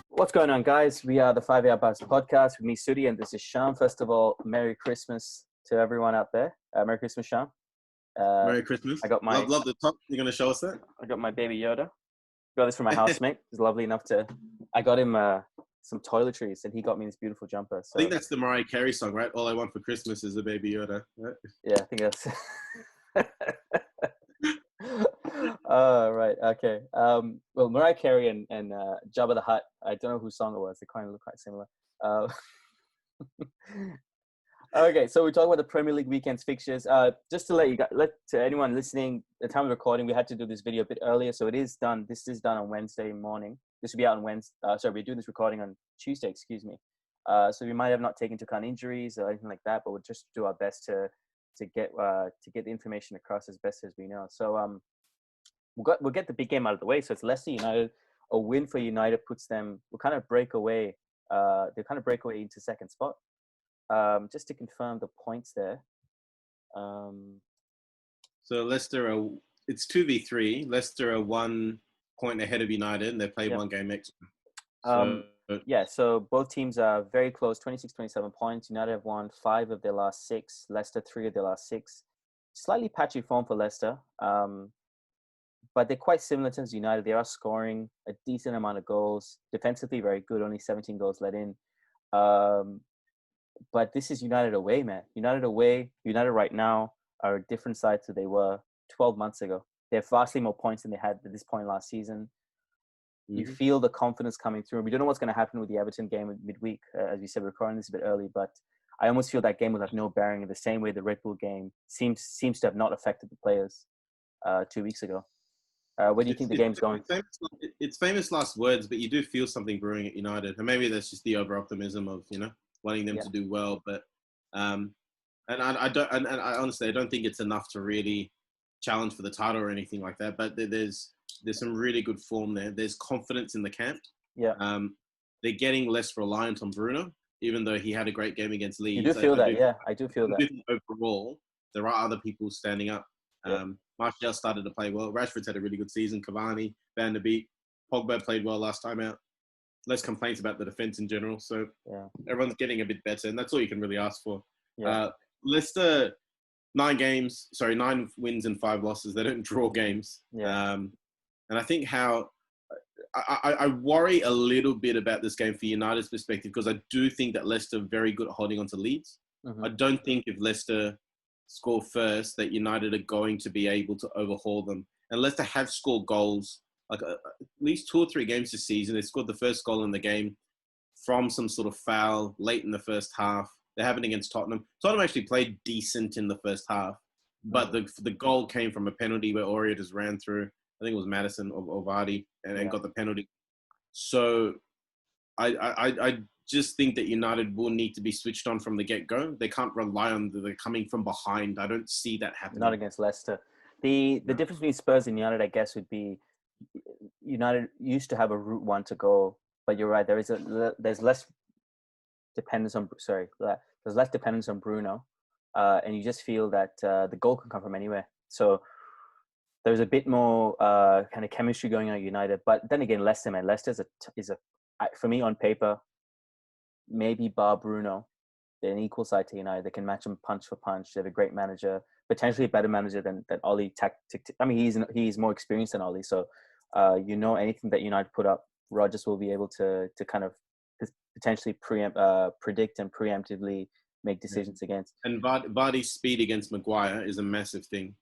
What's going on, guys? We are the 5 Hour Buzz podcast with me, Suddy, and this is Shyam. First of all, Merry Christmas to everyone out there. Merry Christmas, Shyam. Merry Christmas. I got my love the top. You're going to show us that? I got my baby Yoda. Got this from my housemate. He's lovely enough to. I got him some toiletries, and he got me this beautiful jumper. So. I think that's the Mariah Carey song, right? All I want for Christmas is a baby Yoda. Right? Yeah, I think that's. Right. Okay. Well, Mariah Carey and Jabba the Hutt. I don't know whose song it was. They kind of look quite similar. Okay, so we talk about the Premier League weekend's fixtures. Just to let anyone listening, the time of recording, we had to do this video a bit earlier, so it is done. This is done on Wednesday morning. This will be out on Wednesday. Sorry, we're doing this recording on Tuesday. Excuse me. So we might have not taken into account injuries or anything like that, but we'll just do our best to get the information across as best as we know. So we'll get the big game out of the way. So it's Leicester United. A win for United puts them. Will kind of break away. They kind of break away into second spot. Just to confirm the points there. So Leicester it's 2v3. Leicester are 1 point ahead of United, and they play one game extra. So both teams are very close, 26-27 points. United have won 5 of their last 6. Leicester 3 of their last 6. Slightly patchy form for Leicester, but they're quite similar to United. They are scoring a decent amount of goals. Defensively, very good, only 17 goals let in. But this is United away, man. United away. United right now are a different side to they were 12 months ago. They have vastly more points than they had at this point last season. Mm-hmm. You feel the confidence coming through. We don't know what's going to happen with the Everton game midweek. As we said, we're recording this a bit early, but I almost feel that game will have no bearing in the same way the Red Bull game seems to have not affected the players 2 weeks ago. Where do you think the game's going? It's famous last words, but you do feel something brewing at United. And maybe that's just the over-optimism of, wanting them to do well. But and I honestly, I don't think it's enough to really challenge for the title or anything like that. But there's some really good form there. There's confidence in the camp. Yeah. They're getting less reliant on Bruno, even though he had a great game against Leeds. You do feel that, yeah. I do feel that. Overall, there are other people standing up. Yeah. Martial started to play well. Rashford's had a really good season. Cavani, Van der Beek, Pogba played well last time out. Less complaints about the defense in general. So everyone's getting a bit better, and that's all you can really ask for. Yeah. Leicester, 9 wins and 5 losses. They don't draw games. Yeah. And I think I worry a little bit about this game for United's perspective, because I do think that Leicester are very good at holding on to leads. Mm-hmm. I don't think if Leicester score first that United are going to be able to overhaul them. And Leicester have scored goals, like at least 2 or 3 games this season. They scored the first goal in the game from some sort of foul late in the first half. They haven't against Tottenham. Tottenham actually played decent in the first half, but the goal came from a penalty where Aurier just ran through. I think it was Madison or Vardy and got the penalty. So I just think that United will need to be switched on from the get-go. They can't rely on the coming from behind. I don't see that happening. Not against Leicester. The difference between Spurs and United, I guess, would be United used to have a route one to go, but you're right. There's less dependence on Bruno, and you just feel that the goal can come from anywhere. So there's a bit more kind of chemistry going on at United. But then again, Leicester, man, Leicester is a for me on paper, maybe bar Bruno, they're an equal side to United. They can match them punch for punch. They have a great manager, potentially a better manager than Oli. I mean, he's more experienced than Oli. So, anything that United put up, Rodgers will be able to kind of potentially predict and preemptively make decisions against. And Vardy's speed against Maguire is a massive thing.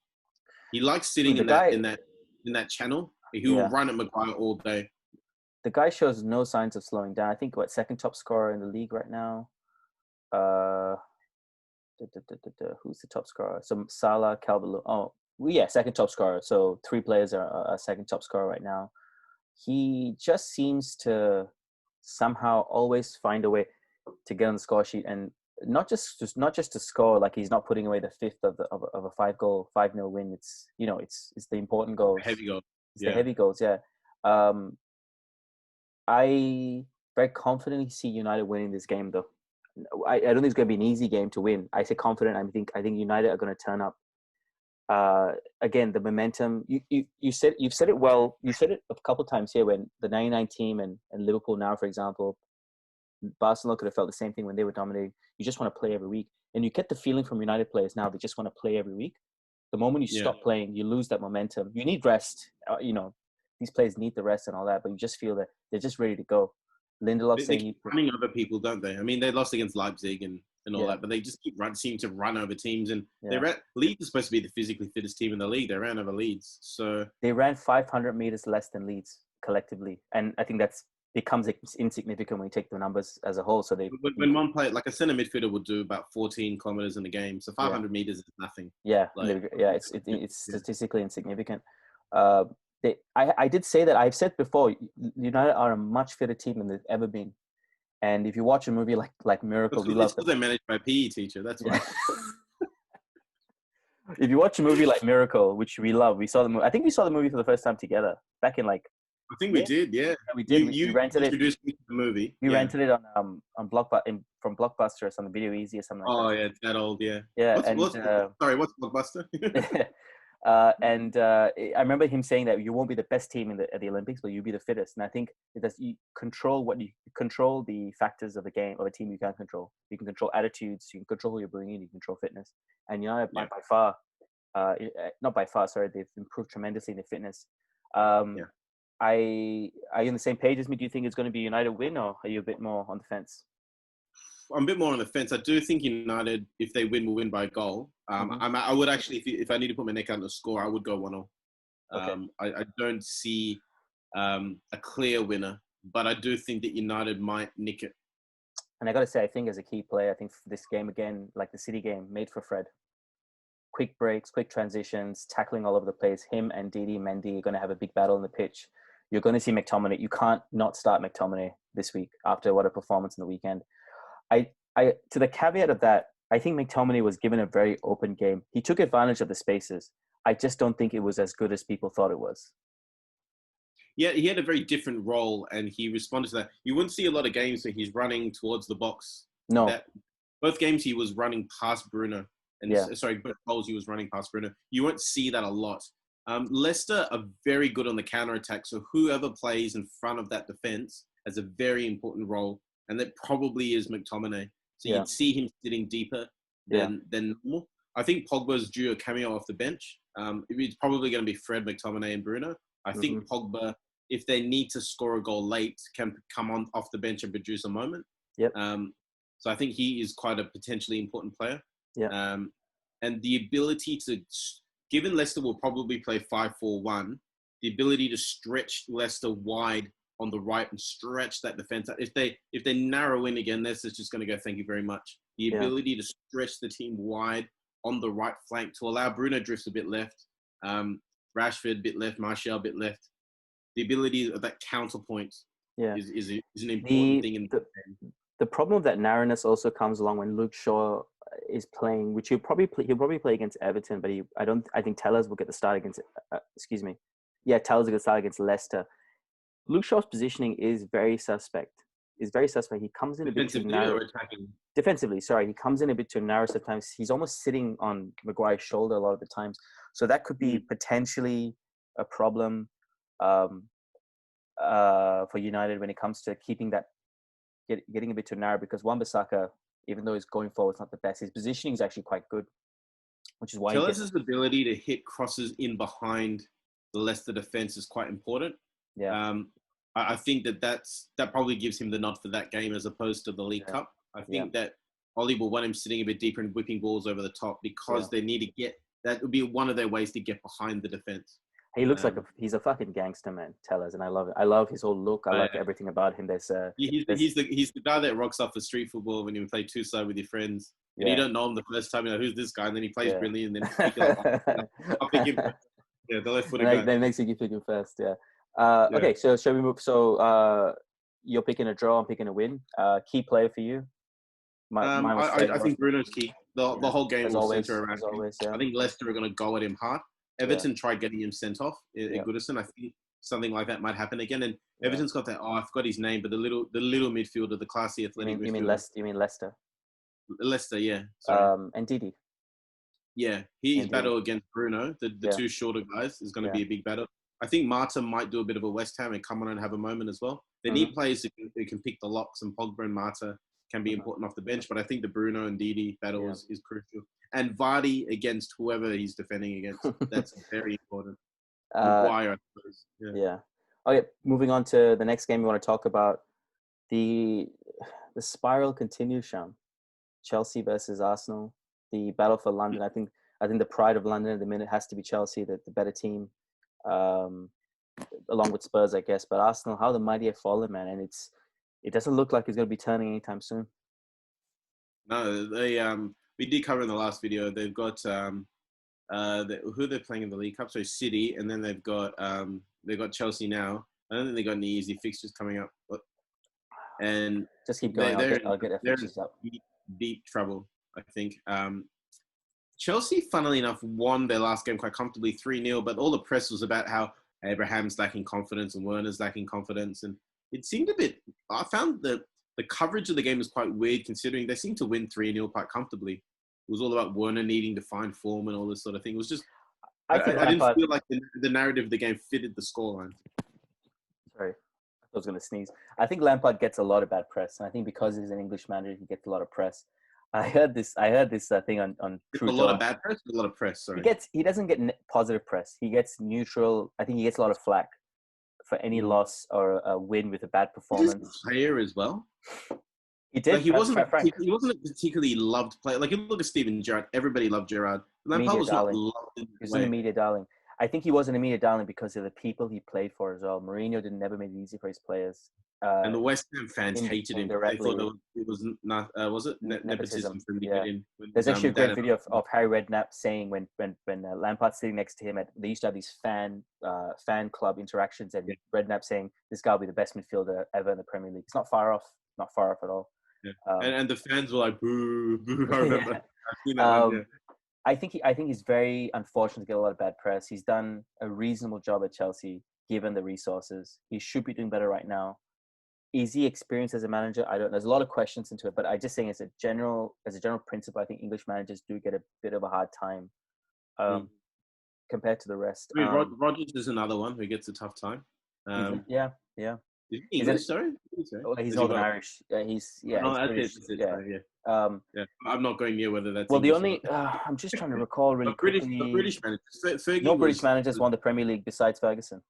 He likes sitting in that channel. He will run at Maguire all day. The guy shows no signs of slowing down. I think second top scorer in the league right now. Who's the top scorer? So Salah, Calvert-Lewin. Oh, second top scorer. So 3 players are second top scorer right now. He just seems to somehow always find a way to get on the score sheet, and not just to score. Like, he's not putting away the 5th of a 5-0 win. It's it's the important goals, heavy goals. It's the heavy goals. Yeah. I very confidently see United winning this game, though. I don't think it's going to be an easy game to win. I say confident. I think United are going to turn up. again, the momentum. You've said it well. You said it a couple of times here when the '99 team and Liverpool now, for example, Barcelona could have felt the same thing when they were dominating. You just want to play every week, and you get the feeling from United players now they just want to play every week. The moment you stop playing, you lose that momentum. You need rest. These players need the rest and all that, but you just feel that they're just ready to go. Lindelof They keep running over people, don't they? I mean, they lost against Leipzig and all that, but they just seem to run over teams. And Leeds is supposed to be the physically fittest team in the league. They ran over Leeds. So they ran 500 meters less than Leeds collectively. And I think that's becomes insignificant when you take the numbers as a whole. So when one player, like a centre midfielder, would do about 14 kilometers in a game, so 500 meters is nothing. Yeah, it's statistically insignificant. I did say that I've said before, United are a much fitter team than they've ever been. And if you watch a movie like Miracle, we love them. They're managed by a PE teacher. That's why. If you watch a movie like Miracle, which we love, we saw the movie. I think we saw the movie for the first time together back in I think we did, yeah. We did. You rented introduced me to the movie. We rented it on from Blockbuster or something, Video Easy or something like that. Oh yeah, that old, yeah. Yeah, what's Blockbuster? I remember him saying that you won't be the best team at the Olympics, but you'll be the fittest. And I think that you control the factors of the game of a team you can't control. You can control attitudes, you can control who you're bringing in, you can control fitness. And United by far, not by far, sorry, they've improved tremendously in their fitness. Are you on the same page as me? Do you think it's going to be United win, or are you a bit more on the fence? I'm a bit more on the fence. I do think United, if they win, will win by a goal. I would actually, if I need to put my neck out on the score, I would go 1-0. Okay. I don't see a clear winner, but I do think that United might nick it. And I got to say, I think as a key player, I think for this game again, like the City game, made for Fred. Quick breaks, quick transitions, tackling all over the place. Him and Didi Mendy are going to have a big battle on the pitch. You're going to see McTominay. You can't not start McTominay this week after what a performance in the weekend. To the caveat of that, I think McTominay was given a very open game. He took advantage of the spaces. I just don't think it was as good as people thought it was. Yeah, he had a very different role, and he responded to that. You wouldn't see a lot of games where he's running towards the box. No. Both games he was running past Bruno. Both goals he was running past Bruno. You won't see that a lot. Leicester are very good on the counter-attack, so whoever plays in front of that defence has a very important role, and that probably is McTominay. So you'd see him sitting deeper than normal. I think Pogba's due a cameo off the bench. It's probably going to be Fred, McTominay, and Bruno. I think Pogba, if they need to score a goal late, can come on off the bench and produce a moment. Yep. So I think he is quite a potentially important player. Yeah. And the ability to, given Leicester will probably play 5-4-1, the ability to stretch Leicester wide on the right and stretch that defense. If they narrow in again, Leicester's just going to go, thank you very much. The ability to stretch the team wide on the right flank to allow Bruno drifts a bit left, Rashford a bit left, Martial a bit left. The ability of that counterpoint is an important thing in the game. The problem with that narrowness also comes along when Luke Shaw is playing, which he'll probably play against Everton, but I think Tellers will get the start against. Tellers will get the start against Leicester. Luke Shaw's positioning is very suspect. He comes in a bit too narrow. Defensively, sorry. He comes in a bit too narrow sometimes. He's almost sitting on Maguire's shoulder a lot of the times. So that could be potentially a problem for United when it comes to keeping that, getting a bit too narrow, because Wan-Bissaka, even though he's going forward, it's not the best. His positioning is actually quite good, which is why Tellers' ability to hit crosses in behind the Leicester defense is quite important. Yeah. I think that probably gives him the nod for that game as opposed to the League Cup. I think that Ollie will want him sitting a bit deeper and whipping balls over the top because they need to get. That would be one of their ways to get behind the defense. He looks like he's a fucking gangster, man, Tellers, and I love it. I love his whole look. I like everything about him. He's the guy that rocks off for street football when you play two-side with your friends. And you don't know him the first time. You know, who's this guy? And then he plays brilliant. And then I'll pick him. Yeah, the left-footed guy. That makes you pick him first, Okay, so shall we move? So you're picking a draw, I'm picking a win. Key player for you? I think Bruno's key. The whole game will center around him. I think Leicester are going to go at him hard. Everton tried getting him sent off at Goodison. I think something like that might happen again. And Everton's got that. I forgot his name, but the little midfielder, the classy athletic. You mean Leicester? Leicester, yeah. Sorry. And Didi. Yeah, his Indeed. battle against Bruno, the two shorter guys, is going to be a big battle. I think Marta might do a bit of a West Ham and come on and have a moment as well. They need players who can pick the locks, and Pogba and Marta can be important off the bench. But I think the Bruno and Didi battle is crucial. And Vardy against whoever he's defending against, that's very important. Maguire, I suppose. Yeah. Okay, moving on to the next game we want to talk about. The spiral continues, Shyam. Chelsea versus Arsenal. The battle for London. I think the pride of London at the minute has to be Chelsea, the better team, along with Spurs, I guess. But Arsenal, how the mighty have fallen, man, and it doesn't look like it's going to be turning anytime soon. No, we did cover in the last video. They've got who they're playing in the League Cup. So City, and then they've got Chelsea now. I don't think they got any easy fixtures coming up. And just keep going. I'll get their fixtures up. Deep trouble, I think. Chelsea, funnily enough, won their last game quite comfortably, 3-0. But all the press was about how Abraham's lacking confidence and Werner's lacking confidence, and it seemed a bit. I found the coverage of the game was quite weird, considering they seemed to win 3-0 quite comfortably. It was all about Werner needing to find form and all this sort of thing. It was just. I didn't feel like the narrative of the game fitted the scoreline. Sorry. I was going to sneeze. I think Lampard gets a lot of bad press, and I think because he's an English manager, he gets a lot of press. I heard this thing on True a lot of bad press, a lot of press. Sorry, he doesn't get positive press. He gets neutral. I think he gets a lot of flack for any loss or a win with a bad performance. He's a player as well. He did. Like, he wasn't a particularly loved player. Like, if you look at Steven Gerrard, everybody loved Gerrard. Lampard was not loved. He was an immediate darling. I think he was an immediate darling because of the people he played for as well. Mourinho never made it easy for his players. And the West Ham fans hated him. They thought it was not, was it? Nepotism. There's actually a great video of Harry Redknapp saying when Lampard's sitting next to him, they used to have these fan club interactions, and Redknapp saying, this guy will be the best midfielder ever in the Premier League. It's not far off at all. Yeah. And the fans were like, boo, boo. I remember. I've seen that one, I think he's very unfortunate to get a lot of bad press. He's done a reasonable job at Chelsea, given the resources. He should be doing better right now. Is he experienced as a manager? I don't know. There's a lot of questions into it, but I just think as a general principle, I think English managers do get a bit of a hard time compared to the rest. Rodgers is another one who gets a tough time. Yeah. Is he English, sorry? He's Northern Irish. He's British. I'm not going near whether that's. Well, the only I'm just trying to recall really quickly. British managers. No British managers won the Premier League besides Ferguson.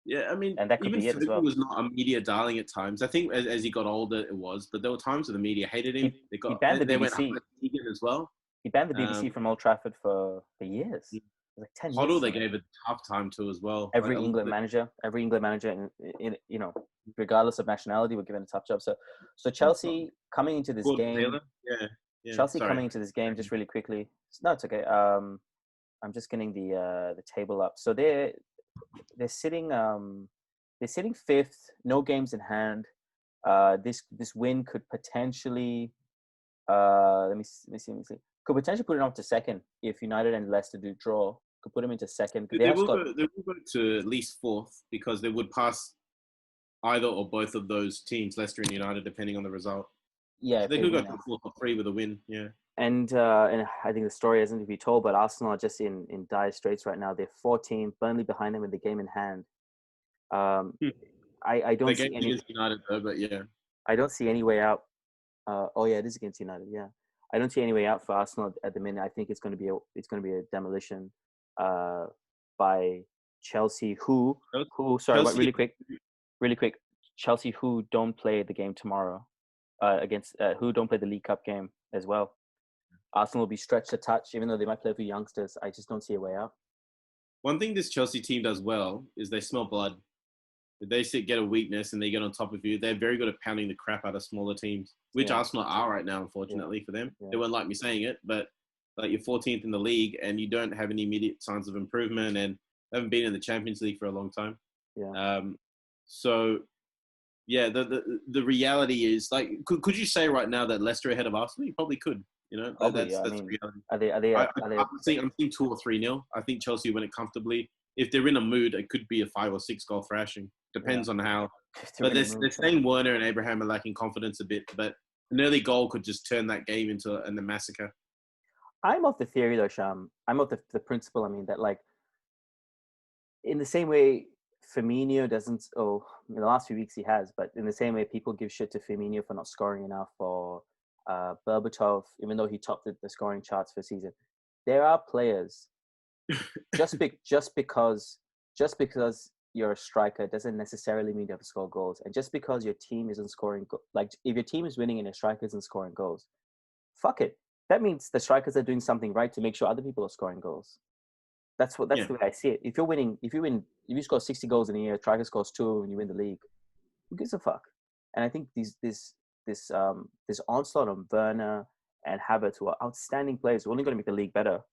Yeah, I mean, and that could even be it as well. He was not a media darling at times. I think as he got older, it was. But there were times where the media hated him. He banned the BBC as well. He banned the BBC from Old Trafford for years. Like 10 years. Hoddle, they gave a tough time to as well. Every England manager, in regardless of nationality, were given a tough job. So Chelsea coming into this game. Chelsea coming into this game just really quickly. No, it's okay. I'm just getting the table up. So they're sitting fifth, no games in hand. This win could potentially let me see. Could potentially put it on to second if United and Leicester do draw. Could put them into second. They will go to at least fourth because they would pass either or both of those teams, Leicester and United, depending on the result. Yeah, so they could go to 4 or 3 with a win. Yeah. And I think the story hasn't to be told, but Arsenal are just in dire straits right now. They're 14, Burnley behind them with the game in hand. I don't see any against United though, but yeah. I don't see any way out. It is against United. Yeah, I don't see any way out for Arsenal at the minute. I think it's going to be a demolition by Chelsea. Really quick. Chelsea who don't play the game tomorrow against who don't play the League Cup game as well. Arsenal will be stretched a touch, even though they might play for youngsters. I just don't see a way out. One thing this Chelsea team does well is they smell blood. If they get a weakness and they get on top of you, they're very good at pounding the crap out of smaller teams, which Arsenal are right now, unfortunately, for them. Yeah. They won't like me saying it, but like you're 14th in the league and you don't have any immediate signs of improvement and haven't been in the Champions League for a long time. Yeah. The reality is, like, could you say right now that Leicester are ahead of Arsenal? You probably could. You know, that's the reality. I'm seeing 2 or 3-0. I think Chelsea win it comfortably. If they're in a mood, it could be a 5 or 6 goal thrashing. Depends on how. But they're saying Werner and Abraham are lacking confidence a bit. But an early goal could just turn that game into a massacre. I'm of the theory though, Sham. I'm of the principle. I mean that like in the same way Firmino doesn't. Oh, in the last few weeks he has, but in the same way people give shit to Firmino for not scoring enough, or Berbatov, even though he topped the scoring charts for the season. There are players just because you're a striker doesn't necessarily mean you have to score goals. And just because your team isn't scoring, like if your team is winning and your striker isn't scoring goals, fuck it. That means the strikers are doing something right to make sure other people are scoring goals. That's Yeah. the way I see it. If you score 60 goals in a year, striker scores 2 and you win the league, who gives a fuck? And I think this onslaught on Werner and Havertz, who are outstanding players, who are only going to make the league better,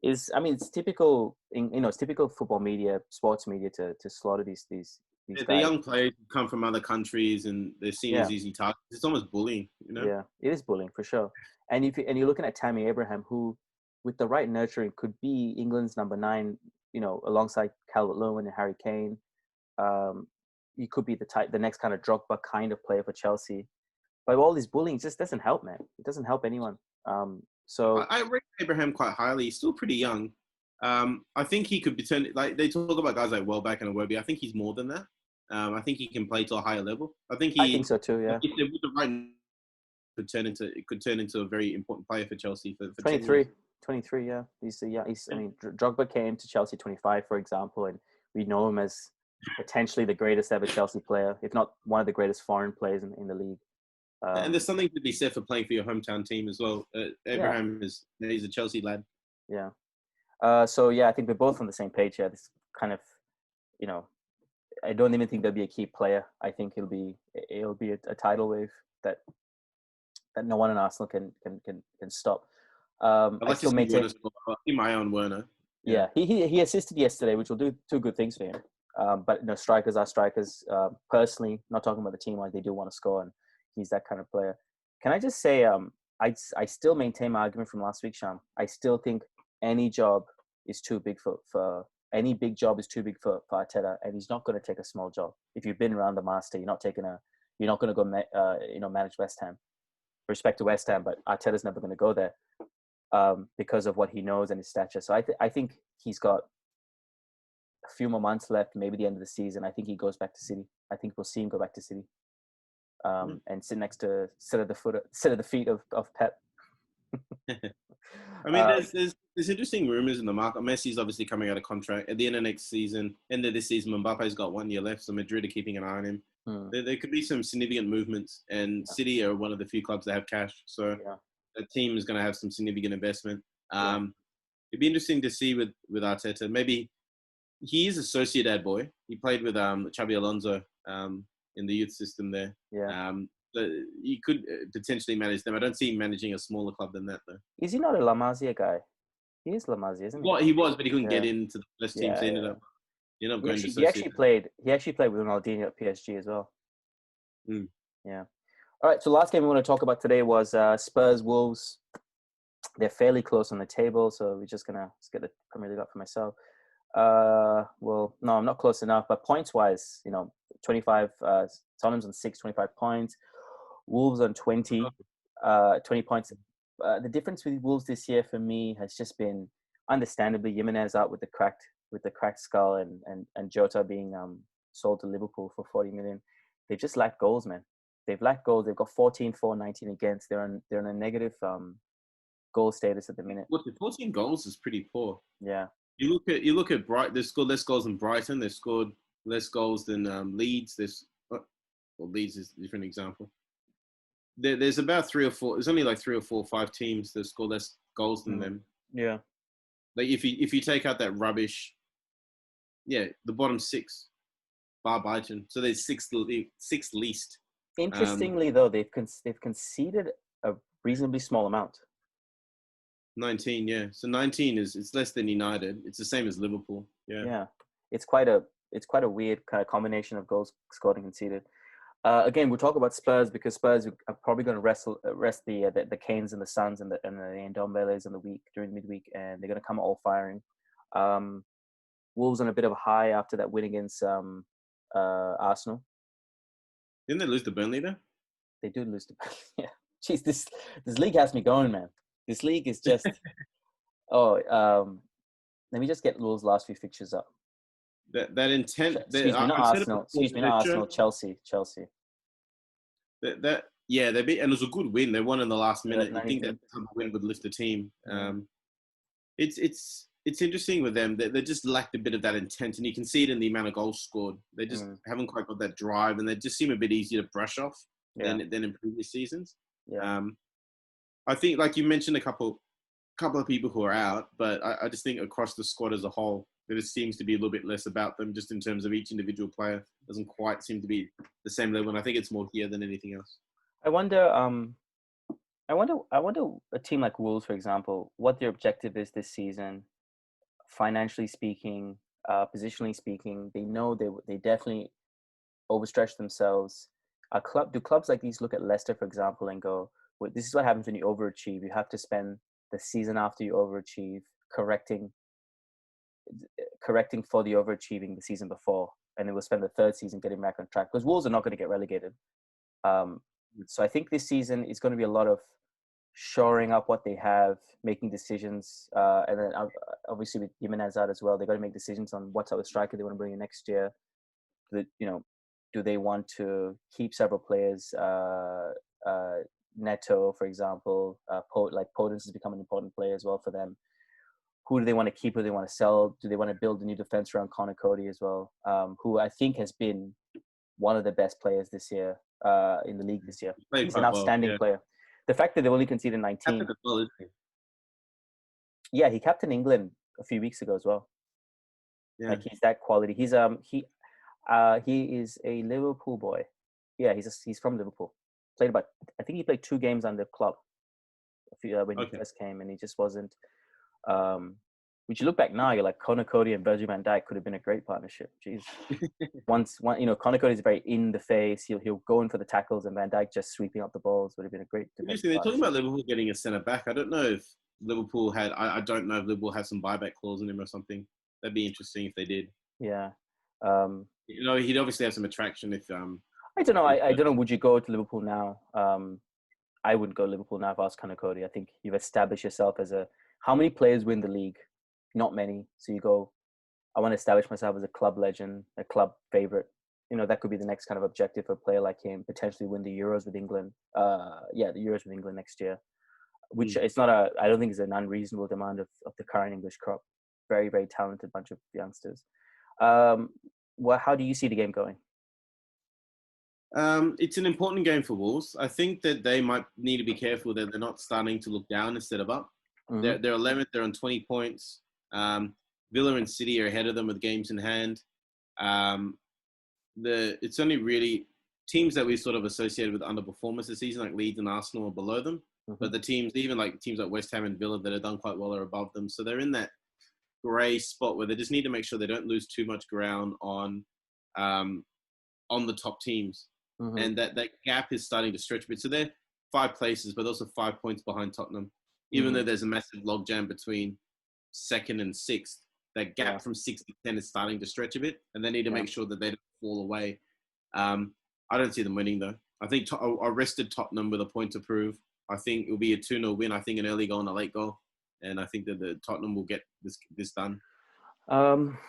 it's typical it's typical football media, sports media to slaughter these The guys. young players come from other countries and they're seen as easy targets. It's almost bullying, you know? Yeah, it is bullying for sure. And you're looking at Tammy Abraham, who, with the right nurturing, could be England's number 9. Alongside Calvert-Lewin and Harry Kane. He could be the next kind of Drogba kind of player for Chelsea. But all this bullying just doesn't help, man. It doesn't help anyone. So I rate Abraham quite highly. He's still pretty young. I think he could be like they talk about guys like Welbeck and Iwobi. I think he's more than that. I think he can play to a higher level. I think I think so too. Yeah. if they with the right could turn into a very important player for Chelsea for 23. 23, yeah. I mean, Drogba came to Chelsea 25, for example, and we know him as potentially the greatest ever Chelsea player, if not one of the greatest foreign players in the league. And there's something to be said for playing for your hometown team as well. Abraham he's a Chelsea lad. Yeah. So yeah, I think we're both on the same page here. This kind of, I don't even think there'll be a key player. I think it'll be a tidal wave that no one in Arsenal can stop. I'd like I still maintain my own Werner. Yeah, he assisted yesterday, which will do 2 good things for him. But strikers are strikers. Personally, not talking about the team, like they do want to score, and he's that kind of player. Can I just say, I still maintain my argument from last week, Sham. I still think any job is too big for any big job is too big for Arteta, and he's not going to take a small job. If you've been around the master, you're not going to go manage West Ham. Respect to West Ham, but Arteta's never going to go there. Because of what he knows and his stature. So I think he's got a few more months left, maybe the end of the season. I think he goes back to City. I think we'll see him go back to City, and sit at the feet of Pep. I mean, there's interesting rumors in the market. Messi's obviously coming out of contract at the end of next season. End of this season, Mbappe's got 1 year left, so Madrid are keeping an eye on him. There could be some significant movements, and City are one of the few clubs that have cash. So. Yeah. The team is going to have some significant investment. It'd be interesting to see with Arteta. Maybe he is a Sociedad boy. He played with Xabi Alonso in the youth system there. Yeah. He could potentially manage them. I don't see him managing a smaller club than that, though. Is he not a La Masia guy? He is La Masia, isn't he? Well, he was, but he couldn't get into the first team. So he ended up going to Sociedad. He actually played with Ronaldinho at PSG as well. Yeah. All right, so last game we want to talk about today was Spurs Wolves. They're fairly close on the table, so we're just gonna get the Premier League up for myself. Well, no, I'm not close enough, but points-wise, 25. Tottenham's on 6, 25 points. Wolves on 20, 20 points. The difference with Wolves this year for me has just been, understandably, Jimenez out with the cracked skull, and Jota being sold to Liverpool for 40 million. They've just lacked goals, man. They've lacked goals. They've got 14 for 19 against. They're in a negative goal status at the minute. Look, 14 goals is pretty poor. Yeah. You look at Brighton. They've scored less goals than Brighton. They've scored less goals than Leeds. Leeds is a different example. There's about 3 or 4. There's only like 3 or 4 or 5 teams that score less goals than them. Yeah. Like if you take out that rubbish, the bottom 6, bar Brighton. So there's sixth least. Interestingly, though, they've conceded a reasonably small amount. 19, yeah. So 19 it's less than United. It's the same as Liverpool. Yeah. Yeah. It's quite a weird kind of combination of goals scored and conceded. Again, we'll talk about Spurs because Spurs are probably going to rest the Kanes and the Suns and the Ndombeles during midweek, and they're going to come all firing. Wolves on a bit of a high after that win against Arsenal. Didn't they lose to Burnley there? They did lose to Burnley. Yeah. Jeez, this league has me going, man. This league is just. Oh, let me just get Wolves' last few fixtures up. That intent. Excuse me, not I've said it Arsenal. before, Excuse me, not Arsenal. Chelsea. Yeah, and it was a good win. They won in the last minute. You think that 93. type of win would lift the team? Yeah. It's interesting with them. They just lacked a bit of that intent, and you can see it in the amount of goals scored. They just haven't quite got that drive, and they just seem a bit easier to brush off than in previous seasons. Yeah. I think, like you mentioned, a couple of people who are out, but I just think across the squad as a whole, there just seems to be a little bit less about them, just in terms of each individual player. Doesn't quite seem to be the same level, and I think it's more here than anything else. I wonder a team like Wolves, for example, what their objective is this season, financially speaking, positionally speaking. They know they definitely overstretch themselves. Do clubs like these look at Leicester, for example, and go, well, this is what happens when you overachieve. You have to spend the season after you overachieve correcting for the overachieving the season before, and then we'll spend the third season getting back on track, because Wolves are not going to get relegated. So I think this season is going to be a lot of shoring up what they have, making decisions, and then obviously with Jimenez out as well, they got to make decisions on what type of striker they want to bring in next year. Do they want to keep several players? Neto, for example, Podence has become an important player as well for them. Who do they want to keep? Who do they want to sell? Do they want to build a new defense around Connor Cody as well, who I think has been one of the best players this year in the league this year. He's an outstanding player. The fact that they only conceded 19. Yeah, he captained England a few weeks ago as well. Yeah. Like, he's that quality. He is a Liverpool boy. Yeah, he's from Liverpool. I think he played 2 games under Klopp when he first came, and he just wasn't. When you look back now, you're like, Connor Cody and Virgil van Dijk could have been a great partnership. Jeez. Connor Cody is very in the face. He'll go in for the tackles, and Van Dijk just sweeping up the balls would have been a great. They're talking about Liverpool getting a centre back. I don't know if Liverpool had. I don't know if Liverpool has some buyback clause in him or something. That'd be interesting if they did. Yeah. He'd obviously have some attraction if. I don't know. I don't know. Would you go to Liverpool now? I wouldn't go to Liverpool now if I was Connor Cody. I think you've established yourself as a. How many players win the league? Not many. So you go, I want to establish myself as a club legend, a club favorite. That could be the next kind of objective for a player like him, potentially win the Euros with England. The Euros with England next year, which I don't think is an unreasonable demand of the current English crop. Very, very talented bunch of youngsters. How do you see the game going? It's an important game for Wolves. I think that they might need to be careful that they're not starting to look down instead of up. Mm-hmm. They're 11th. They're on 20 points. Villa and City are ahead of them with games in hand. It's only really teams that we sort of associated with underperformance this season, like Leeds and Arsenal, are below them. Mm-hmm. But the teams like West Ham and Villa that have done quite well are above them. So they're in that grey spot where they just need to make sure they don't lose too much ground on the top teams. Mm-hmm. And that gap is starting to stretch a bit. So they're 5 places, but also 5 points behind Tottenham. Even though there's a massive logjam between 2nd and 6th, that gap from 6 to 10 is starting to stretch a bit, and they need to make sure that they don't fall away. I don't see them winning, though. I think I rested Tottenham with a point to prove. I think it'll be a 2-0 win. I think an early goal and a late goal, and I think that the Tottenham will get this done. I'm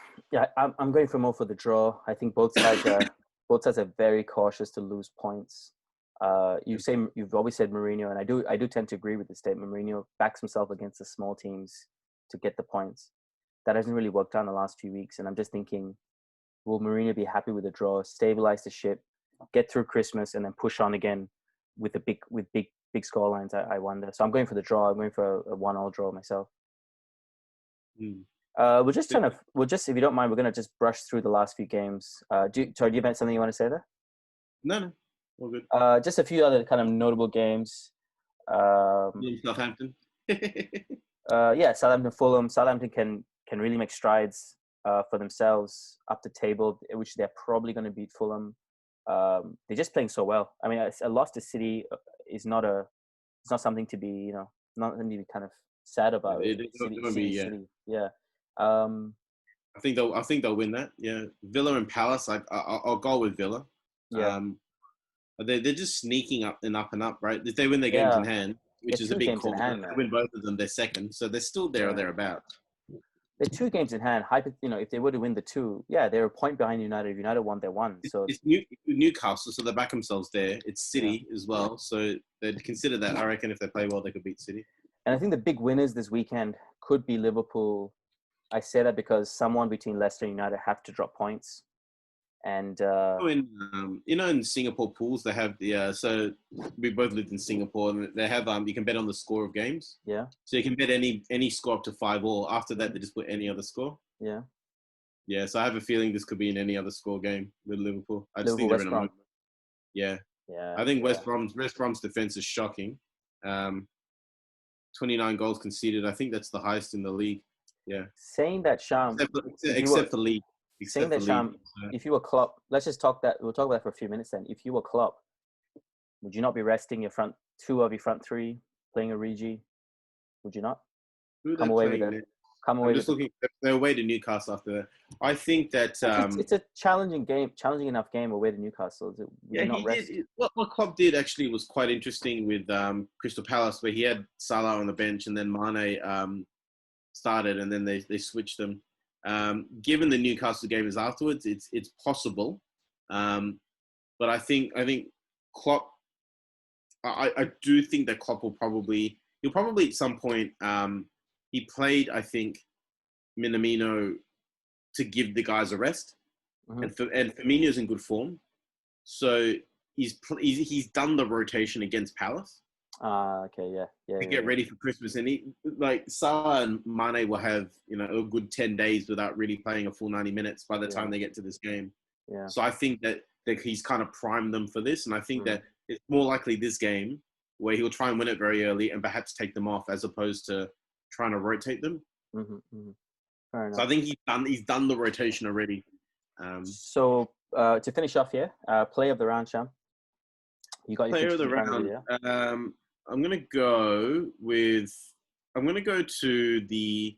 going for more for the draw. I think both sides are very cautious to lose points. You've always said Mourinho, and I do tend to agree with the statement. Mourinho backs himself against the small teams to get the points. That hasn't really worked out in the last few weeks, and I'm just thinking, will Mourinho be happy with the draw, stabilize the ship, get through Christmas, and then push on again with big score lines? I wonder. So I'm going for the draw. I'm going for a 1-1 draw myself. If you don't mind, we're gonna just brush through the last few games. Do you have something you want to say there? No. All good. Just a few other kind of notable games. Southampton. Southampton, Fulham. Southampton can really make strides for themselves up the table, which they're probably going to beat Fulham. They're just playing so well. I mean, a loss to City is not something to be not something to be kind of sad about. City. Yeah. I think they'll win that. Yeah, Villa and Palace. I'll go with Villa. Yeah. They're just sneaking up and up and up, right? If they win their games in hand, which is a big call. They win both of them, they're second, so they're still there or thereabouts. They're 2 games in hand. If they were to win the 2, they're a point behind United. If United won, they won. So it's Newcastle, so they back themselves there. It's City as well, so they'd consider that. I reckon if they play well, they could beat City. And I think the big winners this weekend could be Liverpool. I say that because someone between Leicester and United have to drop points. And in Singapore pools they have so we both lived in Singapore, and they have you can bet on the score of games. Yeah. So you can bet any score up to 5-all. After that, they just put any other score. Yeah. Yeah. So I have a feeling this could be in any other score game with Liverpool. I just think they're in a moment. Yeah. Yeah. I think West Brom's defense is shocking. 29 goals conceded. I think that's the highest in the league. Yeah. Saying that, Shyam, except the league. Saying that, Shyam, if you were Klopp, let's just talk that. We'll talk about that for a few minutes then. If you were Klopp, would you not be resting your front 2 of your front 3, playing a Origi? Would you not? Come away with it. Looking. They're away to Newcastle after that. I think that it's a challenging enough game away to Newcastle. What Klopp did actually was quite interesting with Crystal Palace, where he had Salah on the bench and then Mane started, and then they switched them. Given the Newcastle game is afterwards, it's possible, but I think Klopp. I do think that Klopp will probably at some point. He played, I think, Minamino to give the guys a rest, and Firmino's in good form, so he's done the rotation against Palace. Okay, yeah. To get ready for Christmas, and Salah and Mane will have a good 10 days without really playing a full 90 minutes by the time they get to this game. Yeah. So I think that he's kind of primed them for this, and I think that it's more likely this game where he'll try and win it very early and perhaps take them off, as opposed to trying to rotate them. Fair enough. So I think he's done the rotation already. So to finish off here, play of the round, Shyam. You got your player of the round. I'm gonna go to the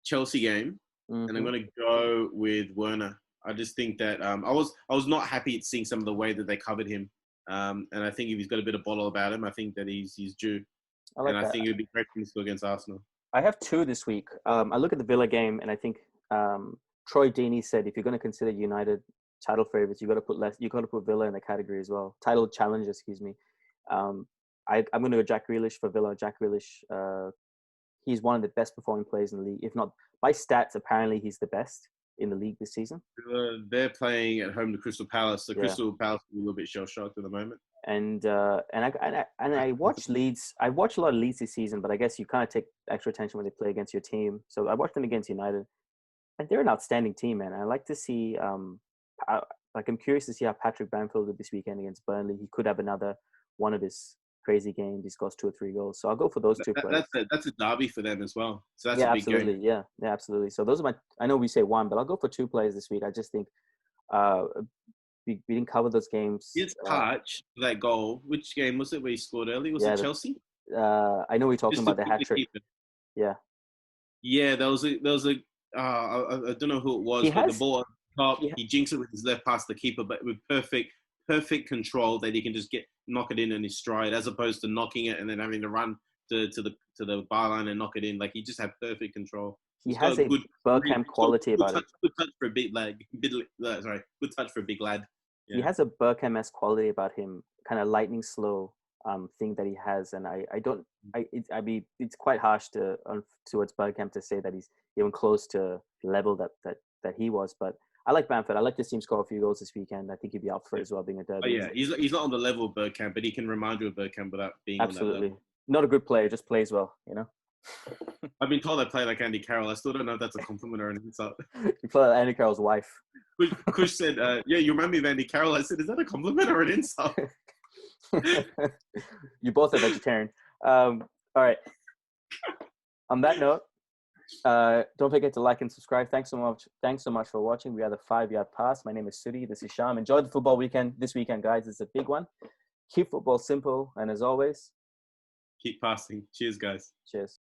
Chelsea game, and I'm gonna go with Werner. I just think that I was not happy at seeing some of the way that they covered him, and I think if he's got a bit of bottle about him, I think that he's due. I think it would be great for him to go against Arsenal. I have 2 this week. I look at the Villa game, and I think Troy Deeney said if you're going to consider United title favorites, you got to put Villa in the category as well. Title challengers, excuse me. I'm going to go Jack Grealish for Villa. Jack Grealish, he's one of the best performing players in the league. If not by stats, apparently he's the best in the league this season. They're playing at home to Crystal Palace. So Crystal Palace is a little bit shell shocked at the moment. And I watch Leeds. I watch a lot of Leeds this season, but I guess you kind of take extra attention when they play against your team. So I watched them against United, and they're an outstanding team, man. I like to see. I'm curious to see how Patrick Bamford did this weekend against Burnley. He could have another one of his crazy games. He scores 2 or 3 goals. So I'll go for those 2 players. That's a derby for them as well. So that's a big absolutely. game. Yeah, absolutely. So those are my. I know we say 1, but I'll go for 2 players this week. I just think. We didn't cover those games. His touch, that goal. Which game was it where he scored early? Was it Chelsea? I know we're talking about the hat trick. Yeah. Yeah, there was a. I don't know who it was, but the ball on top, he jinxed it with his left past the keeper, but with perfect control that he can just knock it in his stride, as opposed to knocking it and then having to run to the byline and knock it in. Like, he just had perfect control. He has a good Bergkamp quality about it. Good touch for a big lad. Good touch for a big lad. Yeah. He has a Bergkamp-esque quality about him, kind of lightning slow thing that he has, and it's quite harsh towards Bergkamp to say that he's even close to the level that he was. But I like Bamford. I like to see him score a few goals this weekend. I think he'd be up for it as well, being a derby. Oh, yeah, he's not on the level of Bergkamp, but he can remind you of Bergkamp without being on that level. Not a good player, just plays well, I've been told I play like Andy Carroll. I still don't know if that's a compliment or an insult. You play like Andy Carroll's wife. Kush said, yeah, you remind me of Andy Carroll. I said, is that a compliment or an insult? You both are vegetarian. All right. On that note, don't forget to like and subscribe. Thanks so much for watching. We are the 5-Yard Pass. My name is Suddy. This is Shyam. Enjoy the football weekend this weekend, guys. It's a big one. Keep football simple. And as always, keep passing. Cheers, guys. Cheers.